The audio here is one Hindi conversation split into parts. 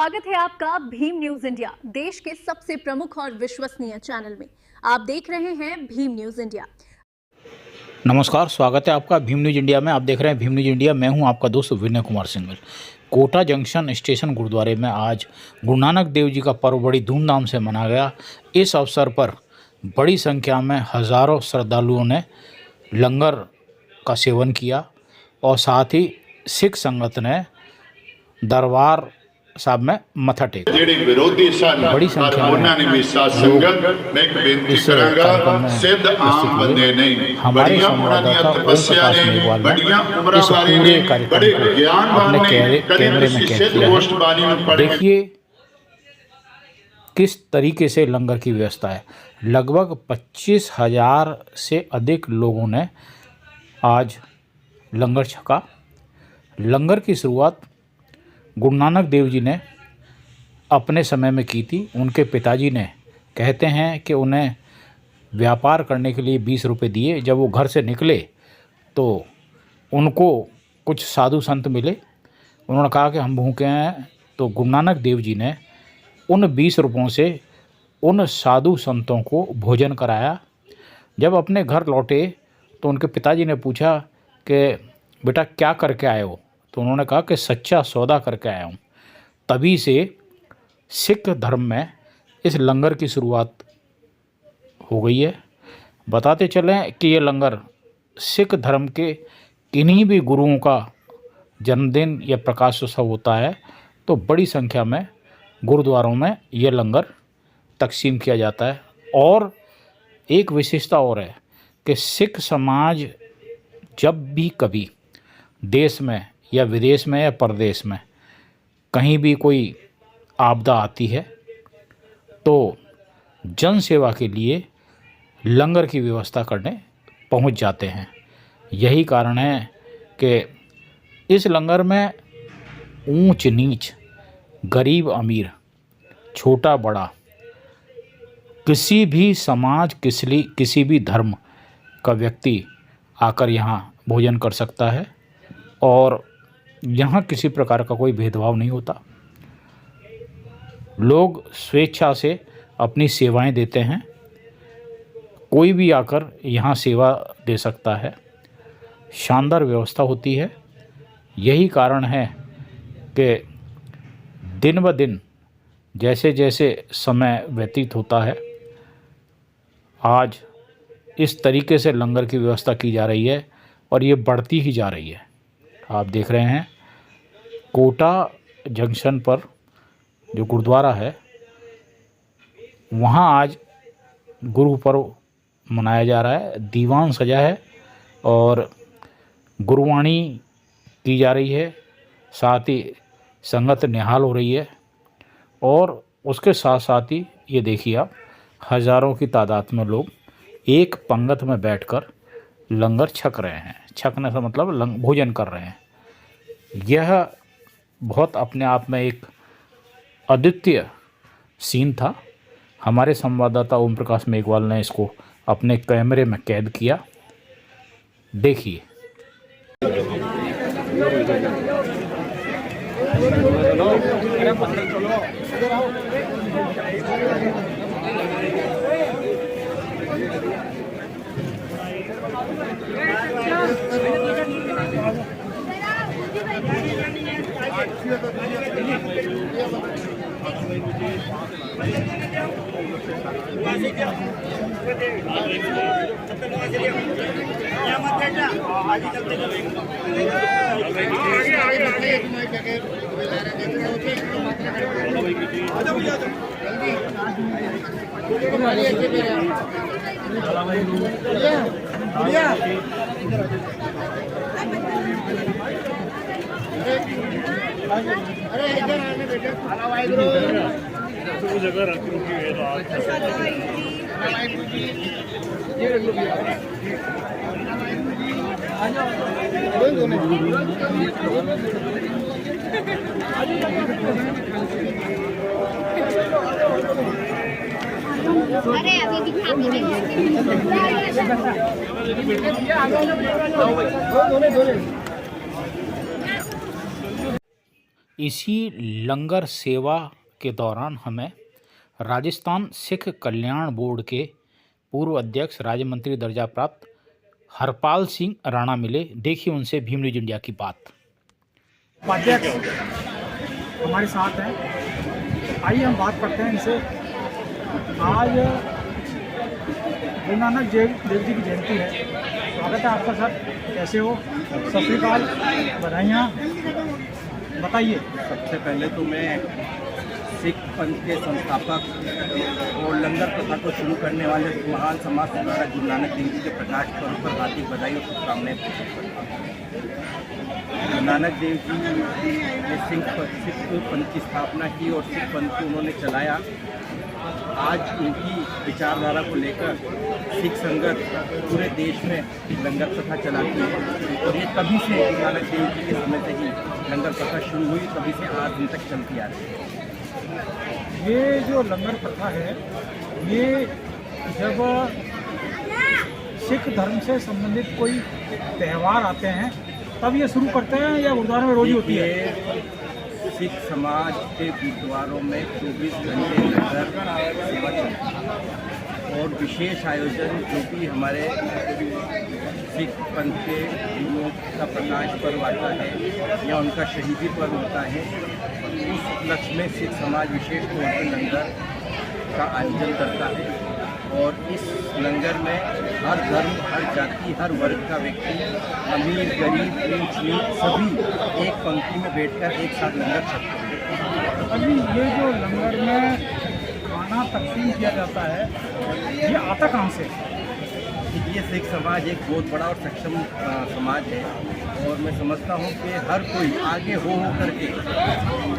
स्वागत है आपका भीम न्यूज इंडिया, देश के सबसे प्रमुख और विश्वसनीय चैनल में। आप देख रहे हैं भीम न्यूज इंडिया। नमस्कार, स्वागत है आपका भीम न्यूज इंडिया में। आप देख रहे हैं भीम न्यूज इंडिया। मैं हूं आपका दोस्त विनय कुमार सिंघल। कोटा जंक्शन स्टेशन गुरुद्वारे में आज गुरु नानक देव जी का पर्व बड़ी धूमधाम से मनाया गया। इस अवसर पर बड़ी संख्या में हज़ारों श्रद्धालुओं ने लंगर का सेवन किया और साथ ही सिख संगत ने दरबार साहब में मत्था टेका। बड़ी संख्या में इस कार्यक्रम में हमारे संवाददाता ओम प्रकाश मेघवाल ने इस पूरे कार्यक्रम को अपने कैमरे में कैद किया है। देखिए किस तरीके से लंगर की व्यवस्था है। लगभग 25,000 से अधिक लोगों ने आज लंगर छका। लंगर की शुरुआत गुरु नानक देव जी ने अपने समय में की थी। उनके पिताजी ने कहते हैं कि उन्हें व्यापार करने के लिए 20 रुपये दिए। जब वो घर से निकले तो उनको कुछ साधु संत मिले। उन्होंने कहा कि हम भूखे हैं। तो गुरु नानक देव जी ने उन 20 रुपयों से उन साधु संतों को भोजन कराया। जब अपने घर लौटे तो उनके पिताजी ने पूछा कि बेटा क्या करके आए हो? तो उन्होंने कहा कि सच्चा सौदा करके आया हूँ। तभी से सिख धर्म में इस लंगर की शुरुआत हो गई है। बताते चलें कि ये लंगर सिख धर्म के किन्हीं भी गुरुओं का जन्मदिन या प्रकाशोत्सव होता है तो बड़ी संख्या में गुरुद्वारों में ये लंगर तकसीम किया जाता है। और एक विशेषता और है कि सिख समाज जब भी कभी देश में या विदेश में या परदेश में कहीं भी कोई आपदा आती है तो जन सेवा के लिए लंगर की व्यवस्था करने पहुंच जाते हैं। यही कारण है कि इस लंगर में ऊंच नीच, गरीब अमीर, छोटा बड़ा, किसी भी समाज किसी भी धर्म का व्यक्ति आकर यहाँ भोजन कर सकता है और यहाँ किसी प्रकार का कोई भेदभाव नहीं होता। लोग स्वेच्छा से अपनी सेवाएं देते हैं। कोई भी आकर यहाँ सेवा दे सकता है। शानदार व्यवस्था होती है। यही कारण है कि दिन ब दिन जैसे जैसे समय व्यतीत होता है आज इस तरीके से लंगर की व्यवस्था की जा रही है और ये बढ़ती ही जा रही है। आप देख रहे हैं कोटा जंक्शन पर जो गुरुद्वारा है वहाँ आज गुरु पर्व मनाया जा रहा है। दीवान सजा है और गुरुवाणी की जा रही है। साथ ही संगत निहाल हो रही है और उसके साथ साथ ही ये देखिए आप हज़ारों की तादाद में लोग एक पंगत में बैठकर लंगर छक रहे हैं। छकने से मतलब भोजन कर रहे हैं। यह बहुत अपने आप में एक अद्वितीय सीन था। हमारे संवाददाता ओम प्रकाश मेघवाल ने इसको अपने कैमरे में कैद किया। देखिए। अरे इधर आने बेटे जगह रख अरे अभी दिखा इसी लंगर सेवा के दौरान हमें राजस्थान सिख कल्याण बोर्ड के पूर्व अध्यक्ष राज्य मंत्री दर्जा प्राप्त हरपाल सिंह राणा मिले। देखिए उनसे भीम न्यूज इंडिया की बात। उपाध्यक्ष हमारे साथ हैं, आइए हम बात करते हैं इनसे। आज गुरु नानक देव जी की जयंती है, स्वागत है आपका सर, कैसे हो? सत श्री अकाल, बधाइयाँ, बताइए। सबसे पहले तो मैं सिख पंथ के संस्थापक और लंगर प्रथा को शुरू करने वाले महान समाज सुधारक गुरु नानक देव जी के प्रकाश पर्व पर हार्दिक बधाई और शुभकामनाएं पेश करता हूं। गुरु नानक देव जी ने सिख पंथ की स्थापना की और सिख पंथ को उन्होंने चलाया। आज उनकी विचारधारा को लेकर सिख संगत पूरे देश में लंगर प्रथा चलाती है और ये तभी से गुरु नानक देव जी के समय से ही लंगर प्रथा शुरू हुई, तभी से आज दिन तक चलती आ रही है। ये जो लंगर प्रथा है, ये जब सिख धर्म से संबंधित कोई त्यौहार आते हैं तब ये शुरू करते हैं या गुरुद्वारे में रोज ही होती है? सिख समाज के गुरुद्वारों में 24 घंटे लंगर सेवा चलती है और विशेष आयोजन जो भी हमारे सिख पंथ के गुरुओं का प्रकाश पर्व आता है या उनका शहीदी पर्व होता है, उस उपलक्ष्य में सिख समाज विशेष तौर पर लंगर का आयोजन करता है। और इस लंगर में हर धर्म, हर जाति, हर वर्ग का व्यक्ति, अमीर, गरीब, ऊंच नीच सभी एक पंक्ति में बैठकर एक साथ लंगर छकते हैं। अभी ये जो लंगर में खाना तकसीम किया जाता है, ये आता कहाँ से? ये सिख समाज एक बहुत बड़ा और सक्षम समाज है और मैं समझता हूँ कि हर कोई आगे हो करके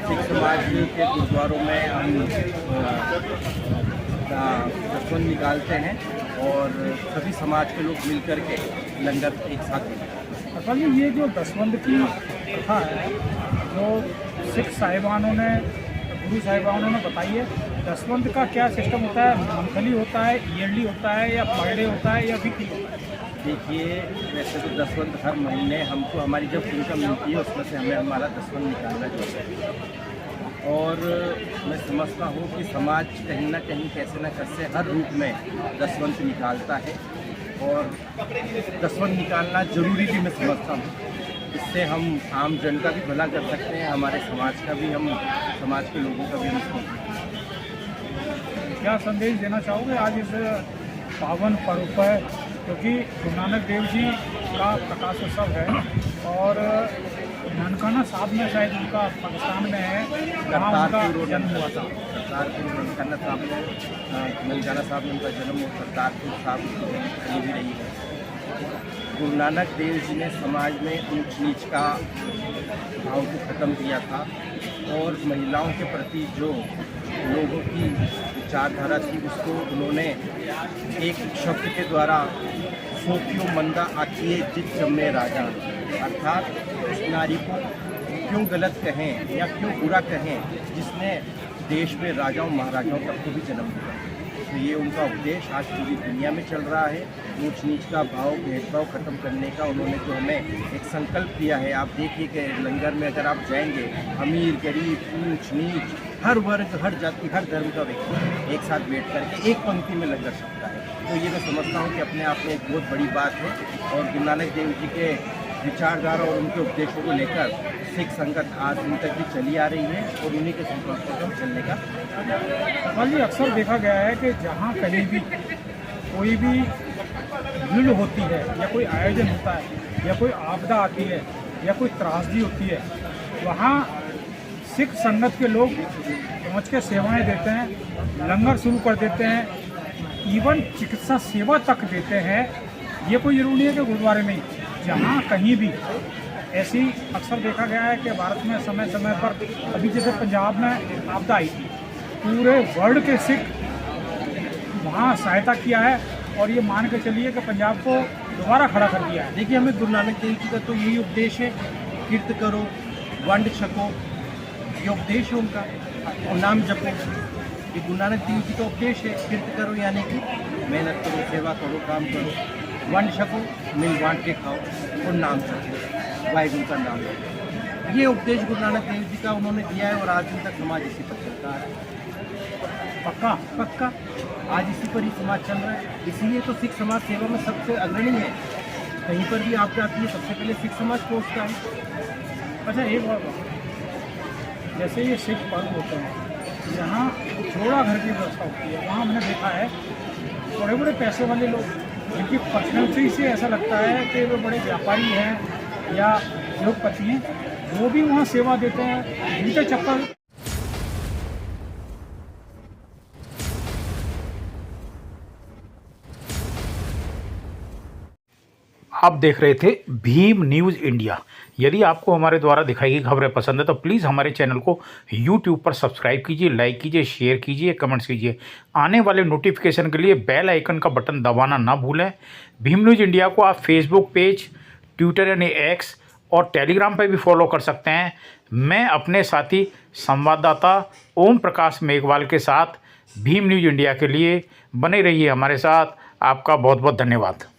सिख समाज के गुरुद्वारों में हम दसवंध निकालते हैं और सभी समाज के लोग मिल करके लंगर एक साथ देते हैं। असल में ये जो दसवंध की प्रथा है, जो सिख साहिबानों ने, गुरु साहिबानों ने बताई है, दसवंध का क्या सिस्टम होता है? मंथली होता है, ईयरली होता है या पर डे होता है या वीकली होता है? देखिए, वैसे तो दसवंध हर महीने हमको हमारी जब इनकम मिलती है उसमें से हमें हमारा दसवंध निकालना चाहिए और मैं समझता हूँ कि समाज कहीं ना कहीं कैसे न कैसे हर रूप में दसवंध निकालता है और दसवंध निकालना जरूरी भी मैं समझता हूँ। इससे हम आम जन का भी भला कर सकते हैं, हमारे समाज का भी, हम समाज के लोगों का भी हम। क्या संदेश देना चाहोगे आज इस पावन पर्व पर, क्योंकि गुरु नानक देव जी का प्रकाशोत्सव है और ननकाना साहब में शायद उनका पाकिस्तान में है, जहाँ उनका जन्म हुआ था। करतारपुर ननकाना साहब में, ननकाना साहब में उनका जन्म हुआ, करतारपुर साहब की भी रही है। गुरु नानक देव जी ने समाज में ऊंच नीच का भाव को ख़त्म किया था और महिलाओं के प्रति जो लोगों की विचारधारा थी उसको उन्होंने एक शब्द के द्वारा सोफियो मंदा आखिए जित जम्मे राजा, अर्थात उस नारी को क्यों गलत कहें या क्यों बुरा कहें जिसने देश में राजाओं महाराजाओं तक को भी जन्म दिया। तो ये उनका उपदेश आज पूरी दुनिया में चल रहा है। ऊंच नीच का भाव, भेदभाव खत्म करने का उन्होंने जो हमें एक संकल्प किया है। आप देखिए कि लंगर में अगर आप जाएंगे, अमीर, गरीब, ऊंच नीच, हर वर्ग, हर जाति, हर धर्म का व्यक्ति एक साथ बैठ करके एक पंक्ति में लंगर सकता है। तो ये मैं समझता हूँ कि अपने आप में एक बहुत बड़ी बात है और गुरु नानक देव जी के विचारधारा और उनके उपदेशों को लेकर सिख संगत आज दिन तक भी चली आ रही है और उन्हीं के संपर्क से हम चलने का। जी, अक्सर देखा गया है कि जहाँ कहीं भी कोई भी भीड़ होती है या कोई आयोजन होता है या कोई आपदा आती है या कोई त्रासदी होती है, वहाँ सिख संगत के लोग पहुँच के सेवाएं देते हैं, लंगर शुरू कर देते हैं, इवन चिकित्सा सेवा तक देते हैं। ये कोई जरूरी नहीं है कि गुरुद्वारे में ही, जहाँ कहीं भी ऐसी अक्सर देखा गया है कि भारत में समय समय पर, अभी जैसे पंजाब में आपदा आई थी, पूरे वर्ल्ड के सिख वहाँ सहायता किया है और ये मान के चलिए कि पंजाब को दोबारा खड़ा कर दिया है। देखिए, हमें गुरु नानक देव जी का तो यही उपदेश है, कीर्त करो, वंड छको, ये उपदेश है उनका, और नाम जपो। ये गुरु नानक देव जी का उपदेश है। कीर्त करो यानी कि मेहनत करो, सेवा करो, काम करो, वंड छको, मिल बांट के खाओ और नाम छको, वाहिगुरू का नाम लो। ये उपदेश गुरु नानक देव जी का उन्होंने दिया है और आज दिन तक समाज इसी पर चलता है। पक्का पक्का आज इसी पर ही समाज चल रहा है। इसीलिए तो सिख समाज सेवा में सबसे अग्रणी है। कहीं पर भी आप जाती है सबसे पहले सिख समाज पहुँचता है। अच्छा एक और बात, जैसे ये सिख पर्व होते हैं, यहाँ जोड़ा घर की व्यवस्था होती है, वहाँ हमने देखा है बड़े बड़े पैसे वाले लोग जिनकी पर्सनैलिटी से ऐसा लगता है कि वो बड़े व्यापारी हैं या उद्योगपति हैं, वो भी वहाँ सेवा देते हैं, जूते चप्पल। आप देख रहे थे भीम न्यूज़ इंडिया। यदि आपको हमारे द्वारा दिखाई गई खबरें पसंद है तो प्लीज़ हमारे चैनल को यूट्यूब पर सब्सक्राइब कीजिए, लाइक कीजिए, शेयर कीजिए, कमेंट्स कीजिए। आने वाले नोटिफिकेशन के लिए बेल आइकन का बटन दबाना ना भूलें। भीम न्यूज़ इंडिया को आप फेसबुक पेज, ट्विटर यानी एक्स और टेलीग्राम पर भी फॉलो कर सकते हैं। मैं अपने साथी संवाददाता ओम प्रकाश मेघवाल के साथ भीम न्यूज़ इंडिया के लिए बने रहिए हमारे साथ। आपका बहुत बहुत धन्यवाद।